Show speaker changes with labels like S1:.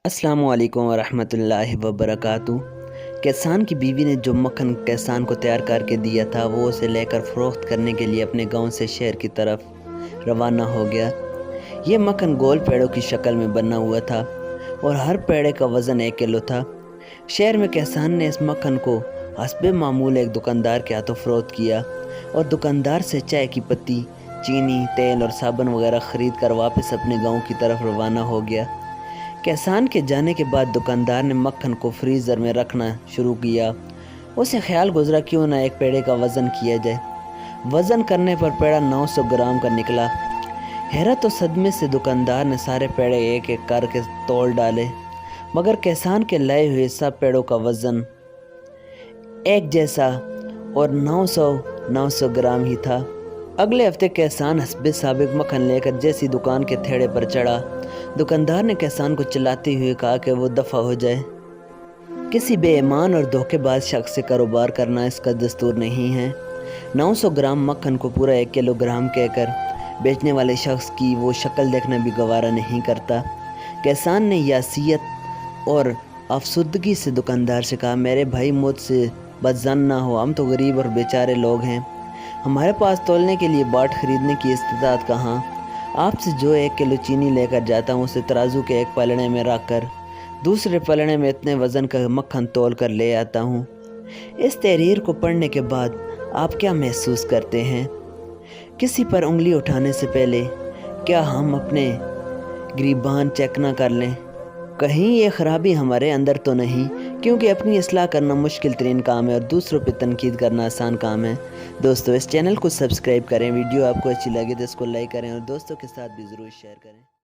S1: अस्सलामु अलैकुम वरहमतुल्लाहि वबरकातुहू। किसान की बीवी ने जो मक्खन किसान को तैयार करके दिया था वो उसे लेकर फ़रोख्त करने के लिए अपने गांव से शहर की तरफ रवाना हो गया। ये मक्खन गोल पेड़ों की शक्ल में बना हुआ था और हर पेड़े का वज़न 1 किलो था। शहर में किसान ने इस मक्खन को हस्बे मामूल एक दुकानदार के हाथों फ़रोख्त किया और दुकानदार से चाय की पत्ती, चीनी, तेल और साबुन वगैरह ख़रीद कर वापस अपने गाँव की तरफ रवाना हो गया। किसान के जाने के बाद दुकानदार ने मक्खन को फ्रीज़र में रखना शुरू किया। उसे ख्याल गुजरा क्यों ना एक पेड़े का वज़न किया जाए। वज़न करने पर पेड़ा 900 ग्राम का निकला। हैरत और सदमे से दुकानदार ने सारे पेड़े एक एक करके तोल डाले, मगर किसान के लाए हुए सब पेड़ों का वज़न एक जैसा और 900 ग्राम ही था। अगले हफ्ते किसान हस्बे साबिक मक्खन लेकर जैसी दुकान के ठेले पर चढ़ा, दुकानदार ने किसान को चिल्लाते हुए कहा कि वो दफ़ा हो जाए। किसी बेईमान और धोखेबाज शख्स से कारोबार करना इसका दस्तूर नहीं है। 900 ग्राम मक्खन को पूरा 1 किलोग्राम कहकर बेचने वाले शख्स की वो शक्ल देखना भी गवारा नहीं करता। किसान ने यासियत और अफसुर्दगी से दुकानदार से कहा, मेरे भाई मुझसे बदज़न ना हो, हम तो गरीब और बेचारे लोग हैं, हमारे पास तोलने के लिए बाट खरीदने की इस्तिताअत कहाँ। आपसे जो 1 किलो चीनी लेकर जाता हूँ उसे तराजू के एक पलड़े में रख कर दूसरे पलड़े में इतने वज़न का मक्खन तोल कर ले आता हूँ। इस तहरीर को पढ़ने के बाद आप क्या महसूस करते हैं? किसी पर उंगली उठाने से पहले क्या हम अपने गिरबान चेक ना कर लें? कहीं ये ख़राबी हमारे अंदर तो नहीं, क्योंकि अपनी इस्लाह करना मुश्किल तरीन काम है और दूसरों पर तनकीद करना आसान काम है। दोस्तों, इस चैनल को सब्सक्राइब करें, वीडियो आपको अच्छी लगे तो इसको लाइक करें और दोस्तों के साथ भी ज़रूर शेयर करें।